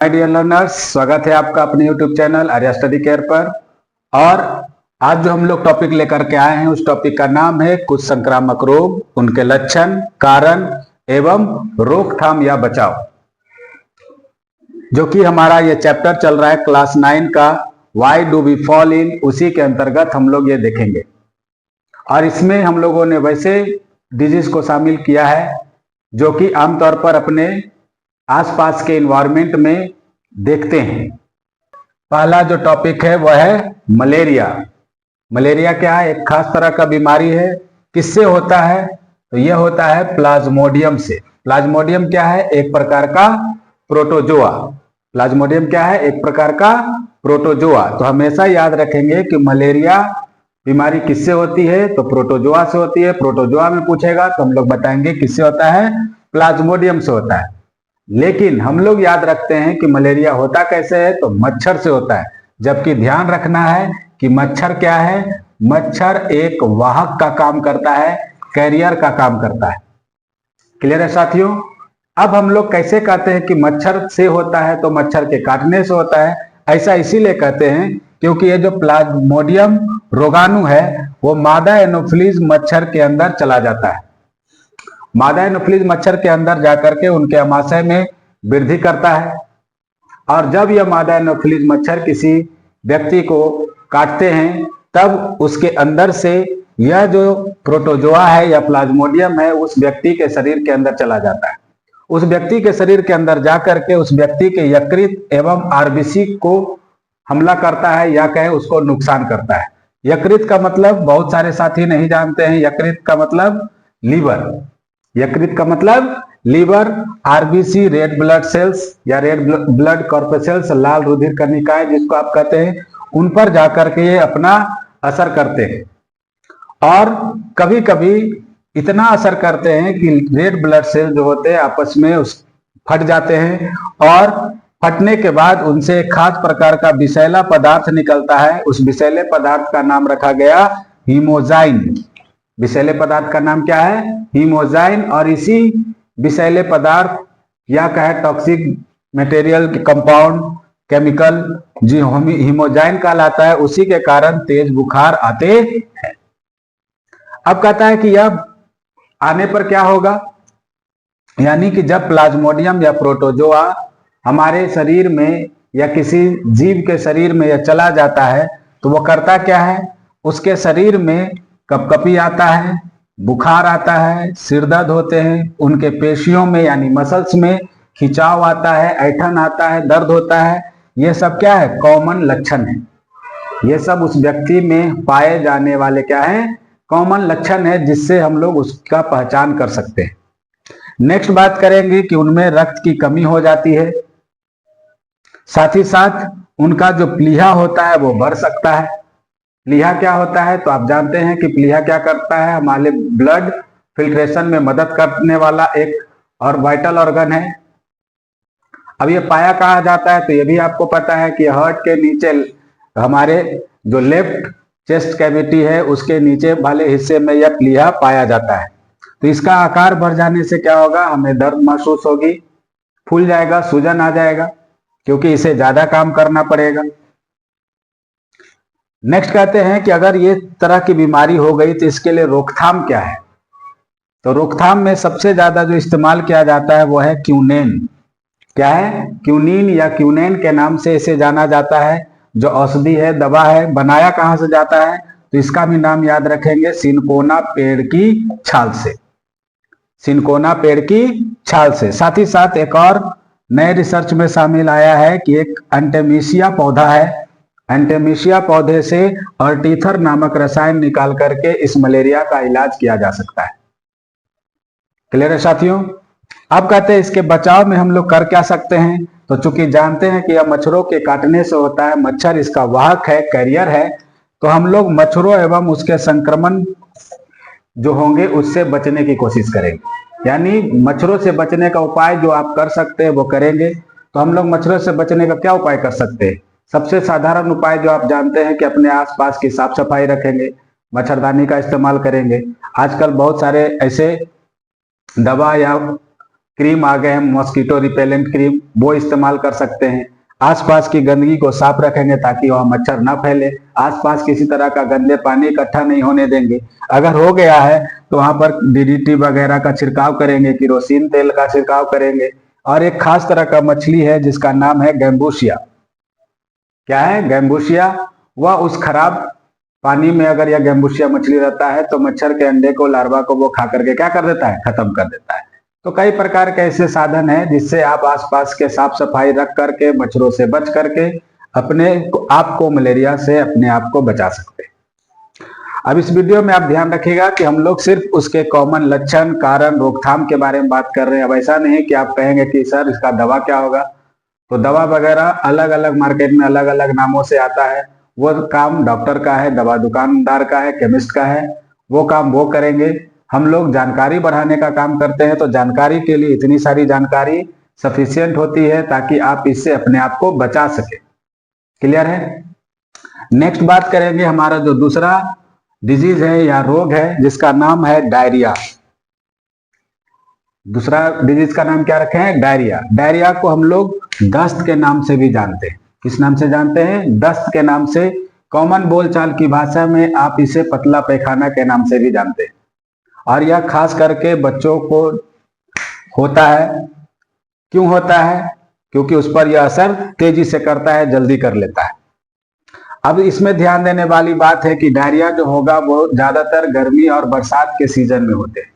My dear learners, स्वागत है आपका अपने YouTube channel Arya study care पर। और आज जो हम लोग टॉपिक लेकर के आए हैं उस टॉपिक का नाम है कुछ संक्रामक रोग, उनके लक्षण, कारण एवं रोकथाम या बचाव, जो कि हमारा ये चैप्टर चल रहा है क्लास 9 का why do we fall in. उसी के अंतर्गत हम लोग ये देखेंगे और इसमें हम लोगों ने वैसे डिजीज को शामिल किया है जो कि आमतौर पर अपने आसपास के इन्वायरमेंट में देखते हैं। पहला जो टॉपिक है वह है मलेरिया। मलेरिया क्या है? एक खास तरह का बीमारी है। किससे होता है? तो यह होता है प्लाज्मोडियम से। प्लाज्मोडियम क्या है? एक प्रकार का प्रोटोजोआ। प्लाज्मोडियम क्या है? एक प्रकार का प्रोटोजोआ। तो हमेशा याद रखेंगे कि मलेरिया बीमारी किससे होती है? तो प्रोटोजोआ से होती है। प्रोटोजोआ में पूछेगा तो हम लोग बताएंगे किससे होता है? प्लाज्मोडियम से होता है। लेकिन हम लोग याद रखते हैं कि मलेरिया होता कैसे है? तो मच्छर से होता है। जबकि ध्यान रखना है कि मच्छर क्या है? मच्छर एक वाहक का काम करता है, कैरियर का काम करता है। क्लियर है साथियों? अब हम लोग कैसे कहते हैं कि मच्छर से होता है? तो मच्छर के काटने से होता है। ऐसा इसीलिए कहते हैं क्योंकि ये जो प्लाज्मोडियम रोगाणु है वो मादा एनोफिलीज मच्छर के अंदर चला जाता है। मादा एनोफिलीज मच्छर के अंदर जाकर के उनके आमाशय में वृद्धि करता है और जब यह मादा एनोफिलीज मच्छर किसी व्यक्ति को काटते हैं तब उसके अंदर से यह जो प्रोटोजोआ है या प्लाज्मोडियम है उस व्यक्ति के शरीर के अंदर चला जाता है। उस व्यक्ति के शरीर के अंदर जाकर के उस व्यक्ति के यकृत एवं आरबीसी को हमला करता है या कहे उसको नुकसान करता है। यकृत का मतलब बहुत सारे साथी नहीं जानते हैं। यकृत का मतलब लीवर। यकृत का मतलब liver, RBC red blood cells या रेड ब्लड कॉर्पसेल्स, लाल रुधिर कणिकाएं जिसको आप कहते हैं, उन पर जाकर के ये अपना असर करते हैं और कभी कभी इतना असर करते हैं कि रेड ब्लड सेल जो होते हैं आपस में फट जाते हैं और फटने के बाद उनसे एक खास प्रकार का विषैला पदार्थ निकलता है। उस विषैले पदार्थ का नाम रखा गया हीमोजाइन। विषैले पदार्थ का नाम क्या है? हीमोजाइन। और इसी विषैले पदार्थ या कहे टॉक्सिक मटेरियल कंपाउंड केमिकल जो हीमोजाइन कहलाता है, उसी के कारण तेज बुखार आते हैं। अब कहता है कि यह आने पर क्या होगा, यानी कि जब प्लाज्मोडियम या प्रोटोजोआ हमारे शरीर में या किसी जीव के शरीर में यह चला जाता है तो वह करता क्या है? उसके शरीर में कपकपी आता है, बुखार आता है, सिरदर्द होते हैं, उनके पेशियों में यानी मसल्स में खिंचाव आता है, ऐंठन आता है, दर्द होता है। ये सब क्या है? कॉमन लक्षण है। ये सब उस व्यक्ति में पाए जाने वाले क्या है? कॉमन लक्षण है जिससे हम लोग उसका पहचान कर सकते हैं। नेक्स्ट बात करेंगे कि उनमें रक्त की कमी हो जाती है, साथ ही साथ उनका जो प्लीहा होता है वो बढ़ सकता है। प्लीहा क्या होता है? तो आप जानते हैं कि प्लीहा क्या करता है? हमारे ब्लड फिल्ट्रेशन में मदद करने वाला एक और वाइटल ऑर्गन है। अब ये पाया कहाँ जाता है? तो ये भी आपको पता है कि हार्ट के नीचे हमारे जो लेफ्ट चेस्ट कैविटी है उसके नीचे वाले हिस्से में यह प्लीहा पाया जाता है। तो इसका आकार बढ़ जाने से क्या होगा? हमें दर्द महसूस होगी, फूल जाएगा, सूजन आ जाएगा, क्योंकि इसे ज्यादा काम करना पड़ेगा। नेक्स्ट कहते हैं कि अगर ये तरह की बीमारी हो गई तो इसके लिए रोकथाम क्या है? तो रोकथाम में सबसे ज्यादा जो इस्तेमाल किया जाता है वो है क्यूनेन। क्या है? क्यूनिन या क्यूनेन के नाम से इसे जाना जाता है, जो औषधि है, दवा है। बनाया कहां से जाता है? तो इसका भी नाम याद रखेंगे, सिनकोना पेड़ की छाल से। सिनकोना पेड़ की छाल से। साथ ही साथ एक और नए रिसर्च में शामिल आया है कि एक एंटेमिसिया पौधा है, एंटेमिसिया पौधे से अर्टीथर नामक रसायन निकाल करके इस मलेरिया का इलाज किया जा सकता है। क्लियर है साथियों? अब कहते हैं इसके बचाव में हम लोग कर क्या सकते हैं? तो चूंकि जानते हैं कि यह मच्छरों के काटने से होता है, मच्छर इसका वाहक है, कैरियर है, तो हम लोग मच्छरों एवं उसके संक्रमण जो होंगे उससे बचने की कोशिश करेंगे। यानी मच्छरों से बचने का उपाय जो आप कर सकते हैं वो करेंगे। तो हम लोग मच्छरों से बचने का क्या उपाय कर सकते हैं? सबसे साधारण उपाय जो आप जानते हैं कि अपने आसपास की साफ सफाई रखेंगे, मच्छरदानी का इस्तेमाल करेंगे। आजकल बहुत सारे ऐसे दवा या क्रीम आ गए हैं, मॉस्किटो रिपेलेंट क्रीम, वो इस्तेमाल कर सकते हैं। आसपास की गंदगी को साफ रखेंगे ताकि वहां मच्छर ना फैले। आसपास किसी तरह का गंदे पानी इकट्ठा नहीं होने देंगे। अगर हो गया है तो वहां पर डीडीटी वगैरह का छिड़काव करेंगे, किरोसिन तेल का छिड़काव करेंगे। और एक खास तरह का मछली है जिसका नाम है गैम्बूसिया। क्या है? गैम्बूसिया। वह उस खराब पानी में अगर यह गैम्बूसिया मछली रहता है तो मच्छर के अंडे को, लार्वा को वो खा करके क्या कर देता है? खत्म कर देता है। तो कई प्रकार के ऐसे साधन हैं जिससे आप आसपास के साफ सफाई रख करके, मच्छरों से बच करके अपने आप को मलेरिया से अपने आप को बचा सकते हैं। अब इस वीडियो में आप ध्यान रखिएगा कि हम लोग सिर्फ उसके कॉमन लक्षण, कारण, रोकथाम के बारे में बात कर रहे हैं। अब ऐसा नहीं कि आप कहेंगे कि सर इसका दवा क्या होगा। तो दवा वगैरह अलग अलग मार्केट में अलग अलग नामों से आता है। वो काम डॉक्टर का है, दवा दुकानदार का है, केमिस्ट का है। वो काम वो करेंगे। हम लोग जानकारी बढ़ाने का काम करते हैं। तो जानकारी के लिए इतनी सारी जानकारी सफिशियंट होती है ताकि आप इससे अपने आप को बचा सके। क्लियर है? नेक्स्ट बात करेंगे हमारा जो दूसरा डिजीज है या रोग है जिसका नाम है डायरिया। दूसरा डिजीज का नाम क्या रखे हैं? डायरिया। डायरिया को हम लोग दस्त के नाम से भी जानते हैं। किस नाम से जानते हैं? दस्त के नाम से। कॉमन बोलचाल की भाषा में आप इसे पतला पैखाना के नाम से भी जानते हैं। और यह खास करके बच्चों को होता है। क्यों होता है? क्योंकि उस पर यह असर तेजी से करता है, जल्दी कर लेता है। अब इसमें ध्यान देने वाली बात है कि डायरिया जो होगा वो ज्यादातर गर्मी और बरसात के सीजन में होते हैं।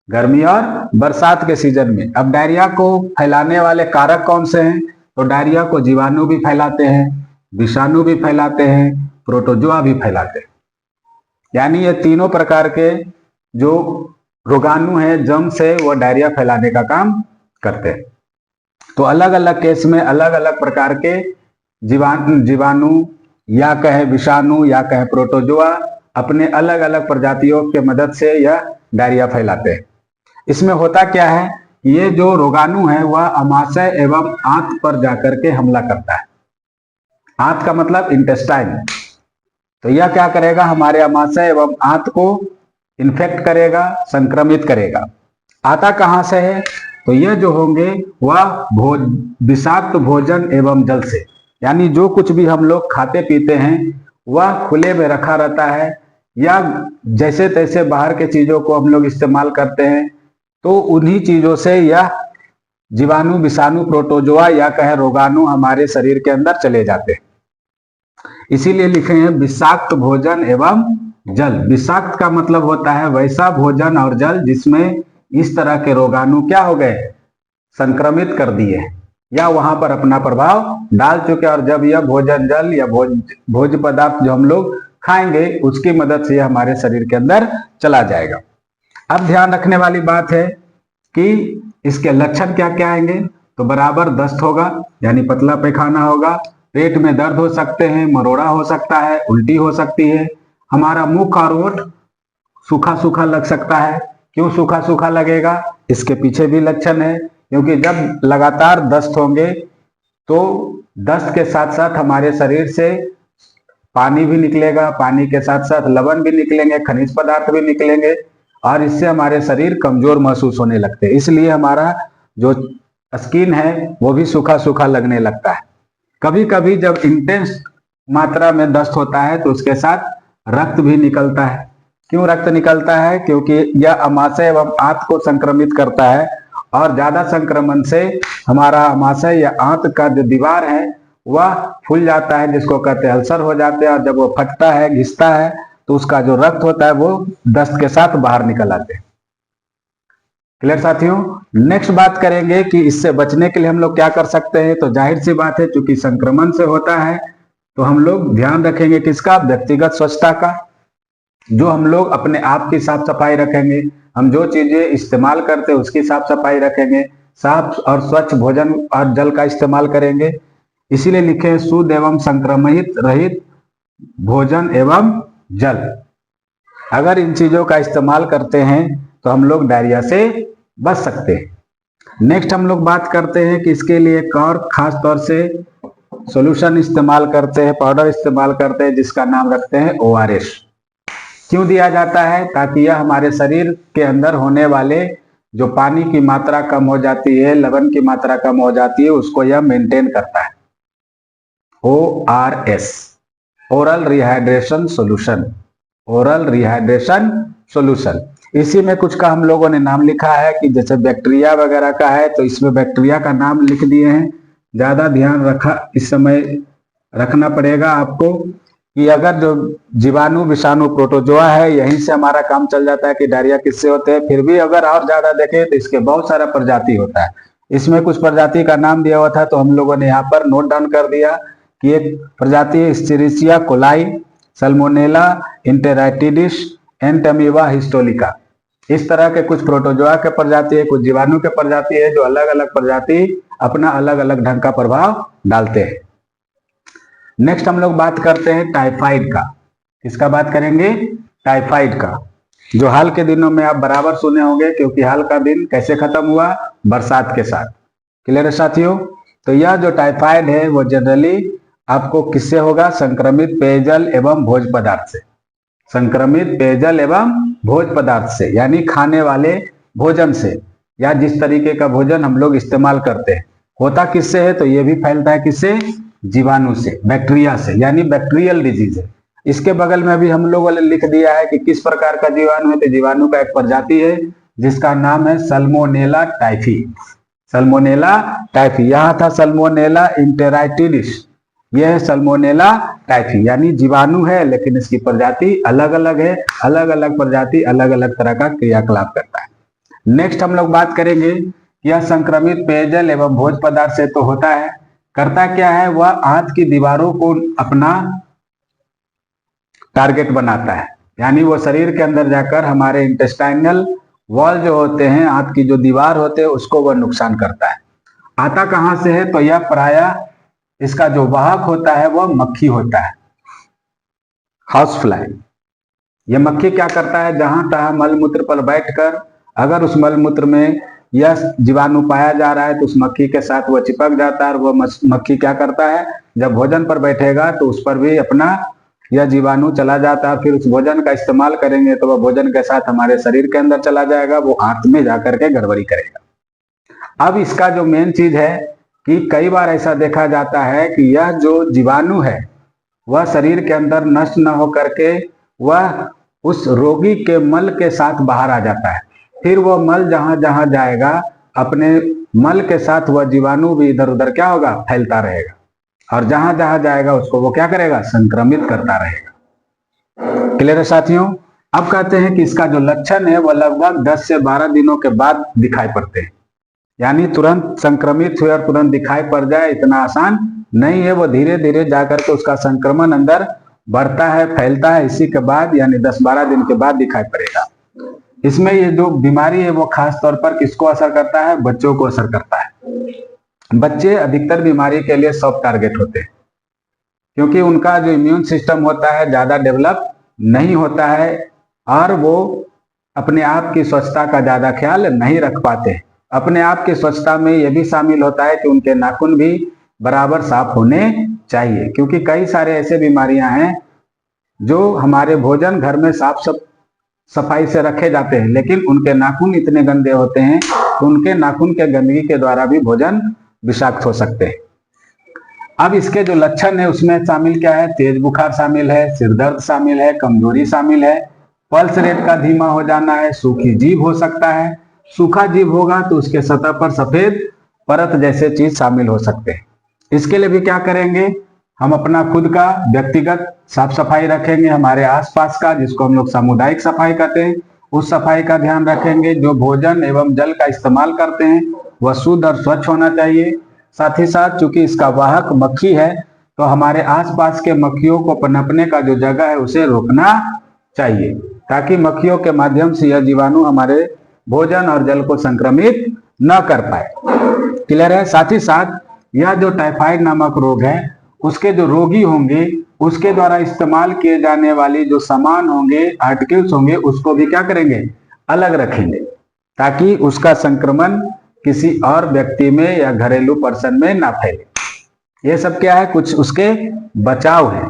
गर्मी और बरसात के सीजन में। अब डायरिया को फैलाने वाले कारक कौन से हैं? तो डायरिया को जीवाणु भी फैलाते हैं, विषाणु भी फैलाते हैं, प्रोटोजोआ भी फैलाते हैं। यानी ये तीनों प्रकार के जो रोगाणु हैं, जम से वो डायरिया फैलाने का काम करते हैं। तो अलग अलग केस में अलग अलग प्रकार के जीवाणु या कहे विषाणु या कहे प्रोटोजोआ अपने अलग अलग प्रजातियों के मदद से यह डायरिया फैलाते हैं। इसमें होता क्या है? ये जो रोगाणु है वह अमाशय एवं आंत पर जाकर के हमला करता है। आंत का मतलब इंटेस्टाइन। तो यह क्या करेगा? हमारे अमाशय एवं आंत को इन्फेक्ट करेगा, संक्रमित करेगा। आता कहां से है? तो यह जो होंगे वह विषाक्त भोजन एवं जल से। यानी जो कुछ भी हम लोग खाते पीते हैं वह खुले में रखा रहता है या जैसे तैसे बाहर के चीजों को हम लोग इस्तेमाल करते हैं तो उन्हीं चीजों से यह जीवाणु, विषाणु, प्रोटोजोआ या कहे रोगाणु हमारे शरीर के अंदर चले जाते हैं। इसीलिए लिखे हैं विषाक्त भोजन एवं जल। विषाक्त का मतलब होता है वैसा भोजन और जल जिसमें इस तरह के रोगाणु क्या हो गए? संक्रमित कर दिए या वहां पर अपना प्रभाव डाल चुके। और जब यह भोजन, जल या भोज्य पदार्थ जो हम लोग खाएंगे उसकी मदद से हमारे शरीर के अंदर चला जाएगा। अब ध्यान रखने वाली बात है कि इसके लक्षण क्या क्या आएंगे। तो बराबर दस्त होगा, यानी पतला पैखाना होगा, पेट में दर्द हो सकते हैं, मरोड़ा हो सकता है, उल्टी हो सकती है, हमारा मुख और होठ सूखा सूखा लग सकता है। क्यों सूखा सूखा लगेगा? इसके पीछे भी लक्षण है। क्योंकि जब लगातार दस्त होंगे तो दस्त के साथ साथ हमारे शरीर से पानी भी निकलेगा, पानी के साथ साथ लवण भी निकलेंगे, खनिज पदार्थ भी निकलेंगे और इससे हमारे शरीर कमजोर महसूस होने लगते हैं। इसलिए हमारा जो स्किन है वो भी सूखा सूखा लगने लगता है। कभी कभी जब इंटेंस मात्रा में दस्त होता है तो उसके साथ रक्त भी निकलता है। क्यों रक्त निकलता है? क्योंकि यह अमाशय एवं आंत को संक्रमित करता है और ज्यादा संक्रमण से हमारा अमाशय या आंत का जो दीवार है वह फूल जाता है, जिसको कहते हैं अल्सर हो जाते हैं। और जब वो फटता है, घिसता है तो उसका जो रक्त होता है वो दस्त के साथ बाहर निकल आते हैं। क्लियर साथियों? नेक्स्ट बात करेंगे कि इससे बचने के लिए हम लोग क्या कर सकते हैं। तो जाहिर सी बात है, चूंकि संक्रमण से होता है तो हम लोग ध्यान रखेंगे किसका? व्यक्तिगत स्वच्छता का। जो हम लोग अपने आप की साफ सफाई रखेंगे, हम जो चीजें इस्तेमाल करते हैं उसकी साफ सफाई रखेंगे, साफ और स्वच्छ भोजन और जल का इस्तेमाल करेंगे। इसीलिए लिखे शुद्ध एवं संक्रमित रहित भोजन एवं जल। अगर इन चीजों का इस्तेमाल करते हैं तो हम लोग डायरिया से बच सकते हैं। नेक्स्ट हम लोग बात करते हैं कि इसके लिए एक और खास तौर से सॉल्यूशन इस्तेमाल करते हैं, पाउडर इस्तेमाल करते हैं जिसका नाम रखते हैं ORS। क्यों दिया जाता है? ताकि यह हमारे शरीर के अंदर होने वाले जो पानी की मात्रा कम हो जाती है, लवण की मात्रा कम हो जाती है, उसको यह मेंटेन करता है। ORS, oral rehydration solution, oral rehydration solution. इसी में कुछ का हम लोगों ने नाम लिखा है कि जैसे बैक्टीरिया वगैरह का है तो इसमें बैक्टीरिया का नाम लिख दिए हैं। ज्यादा ध्यान रखा इस समय रखना पड़ेगा आपको कि अगर जो जीवाणु, विषाणु, प्रोटोजोआ है, यहीं से हमारा काम चल जाता है कि डायरिया किससे होते हैं। फिर भी अगर और ज्यादा देखें तो इसके बहुत सारा प्रजाति होता है। इसमें कुछ प्रजाति का नाम दिया हुआ था तो हम लोगों ने यहाँ पर नोट डाउन कर दिया कि एक प्रजाति Escherichia coli, Salmonella enteritidis, Entamoeba histolytica. इस तरह के कुछ प्रोटोजोआ के प्रजाति है, कुछ जीवाणु के प्रजाति है, जो अलग अलग प्रजाति अपना अलग अलग ढंग का प्रभाव डालते हैं। नेक्स्ट हम लोग बात करते हैं टाइफाइड का। किसका बात करेंगे? टाइफाइड का, जो हाल के दिनों में आप बराबर सुने होंगे, क्योंकि हाल का दिन कैसे खत्म हुआ? बरसात के साथ। क्लियर है साथियों? तो यह जो टाइफाइड है वो जनरली आपको किससे होगा? संक्रमित पेयजल एवं भोज्य पदार्थ से। संक्रमित पेयजल एवं भोज्य पदार्थ से, यानी खाने वाले भोजन से, या जिस तरीके का भोजन हम लोग इस्तेमाल करते हैं। होता किससे है? तो ये भी फैलता है किससे? जीवाणु से, बैक्टीरिया से, यानी बैक्टीरियल डिजीज है। इसके बगल में भी हम लोगों ने लिख दिया है कि किस प्रकार का जीवाणु है। तो जीवाणु का एक प्रजाति है जिसका नाम है सल्मोनेला टाइफी। सल्मोनेला टाइफी, यहाँ था सल्मोनेला एंटेराइटिडिस, यह है सल्मोनेला टाइफी, यानी जीवाणु है लेकिन इसकी प्रजाति अलग अलग है। अलग अलग प्रजाति अलग अलग तरह का क्रियाकलाप करता है। नेक्स्ट हम लोग बात करेंगे, यह संक्रमित पेयजल एवं भोज्य पदार्थ से तो होता है, करता क्या है? वह आंत की दीवारों को अपना टारगेट बनाता है, यानी वो शरीर के अंदर जाकर हमारे इंटेस्टाइनल वॉल जो होते हैं, आंत की जो दीवार होते हैं, उसको वह नुकसान करता है। आता कहां से है? तो यह प्रायः इसका जो वाहक होता है वह मक्खी होता है, हाउस फ्लाई। यह मक्खी क्या करता है? जहां तहां मलमूत्र पर बैठकर अगर उस मलमूत्र में यह जीवाणु पाया जा रहा है तो उस मक्खी के साथ वह चिपक जाता है। और वह मक्खी क्या करता है? जब भोजन पर बैठेगा तो उस पर भी अपना यह जीवाणु चला जाता है। फिर उस भोजन का इस्तेमाल करेंगे तो वह भोजन के साथ हमारे शरीर के अंदर चला जाएगा, वो आंत में जाकर के गड़बड़ी करेगा। अब इसका जो मेन चीज है कि कई बार ऐसा देखा जाता है कि यह जो जीवाणु है वह शरीर के अंदर नष्ट न हो करके वह उस रोगी के मल के साथ बाहर आ जाता है। फिर वह मल जहां जहां जाएगा, अपने मल के साथ वह जीवाणु भी इधर उधर क्या होगा? फैलता रहेगा, और जहां जहां जाएगा उसको वो क्या करेगा? संक्रमित करता रहेगा। क्लियर है साथियों? अब कहते हैं कि इसका जो लक्षण है वह लगभग 10 से 12 दिनों के बाद दिखाई पड़ते हैं, यानी तुरंत संक्रमित हुए और तुरंत दिखाई पड़ जाए इतना आसान नहीं है। वो धीरे धीरे जाकर के उसका संक्रमण अंदर बढ़ता है, फैलता है। इसी के बाद यानी 10-12 दिन के बाद दिखाई पड़ेगा। इसमें ये जो बीमारी है वो खास तौर पर किसको असर करता है? बच्चों को असर करता है। बच्चे अधिकतर बीमारी के लिए सॉफ्ट टारगेट होते हैं, क्योंकि उनका जो इम्यून सिस्टम होता है ज्यादा डेवलप नहीं होता है और वो अपने आप की स्वच्छता का ज्यादा ख्याल नहीं रख पाते। अपने आप की स्वच्छता में यह भी शामिल होता है कि उनके नाखून भी बराबर साफ होने चाहिए, क्योंकि कई सारे ऐसे बीमारियां हैं जो हमारे भोजन घर में साफ सफाई से रखे जाते हैं, लेकिन उनके नाखून इतने गंदे होते हैं तो उनके नाखून के गंदगी के द्वारा भी भोजन विषाक्त हो सकते हैं। अब इसके जो लक्षण है उसमें शामिल क्या है? तेज बुखार शामिल है, सिरदर्द शामिल है, कमजोरी शामिल है, पल्स रेट का धीमा हो जाना है, सूखी जीभ हो सकता है। सूखा जीभ होगा तो उसके सतह पर सफेद परत जैसे चीज शामिल हो सकते हैं। इसके लिए भी क्या करेंगे? हम अपना खुद का व्यक्तिगत साफ सफाई रखेंगे, हमारे आसपास का, जिसको हम लोग सामुदायिक सफाई कहते हैं, उस सफाई का ध्यान रखेंगे। जो भोजन एवं जल का इस्तेमाल करते हैं वह शुद्ध और स्वच्छ होना चाहिए। साथ ही साथ चूंकि इसका वाहक मक्खी है तो हमारे आसपास के मक्खियों को पनपने का जो जगह है उसे रोकना चाहिए, ताकि मक्खियों के माध्यम से यह जीवाणु हमारे भोजन और जल को संक्रमित न कर पाए। क्लियर है? साथ ही साथ यह जो टाइफाइड नामक रोग है उसके जो रोगी होंगे उसके द्वारा इस्तेमाल किए जाने वाली जो सामान होंगे, आर्टिकल्स होंगे, उसको भी क्या करेंगे? अलग रखेंगे, ताकि उसका संक्रमण किसी और व्यक्ति में या घरेलू पर्सन में ना फैले। ये सब क्या है? कुछ उसके बचाव है।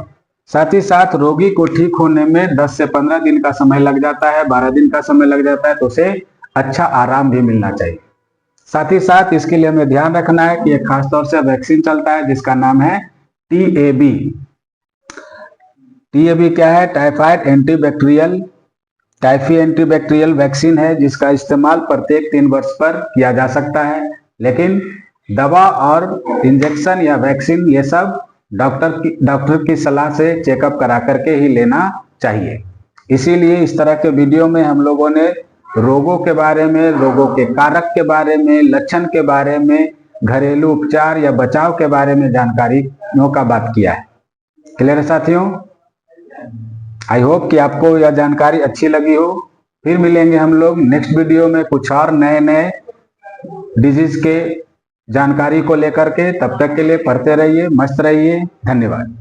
साथ ही साथ रोगी को ठीक होने में 10 से 15 दिन का समय लग जाता है, 12 दिन का समय लग जाता है, तो उसे अच्छा आराम भी मिलना चाहिए। साथ ही साथ इसके लिए हमें ध्यान रखना है कि एक खासतौर से वैक्सीन चलता है जिसका नाम है TAB। TAB क्या है? Typhoid antibacterial typhi antibacterial vaccine है जिसका इस्तेमाल प्रत्येक 3 वर्ष पर किया जा सकता है। लेकिन दवा और इंजेक्शन या वैक्सीन ये सब डॉक्टर की सलाह से चेकअप करा करके ही लेना चाहिए। इसीलिए इस तरह के वीडियो में हम लोगों ने रोगों के बारे में, रोगों के कारक के बारे में, लक्षण के बारे में, घरेलू उपचार या बचाव के बारे में जानकारियों का बात किया है। क्लियर है साथियों? आई होप कि आपको यह जानकारी अच्छी लगी हो। फिर मिलेंगे हम लोग नेक्स्ट वीडियो में कुछ और नए नए डिजीज के जानकारी को लेकर के। तब तक के लिए पढ़ते रहिए, मस्त रहिए। धन्यवाद।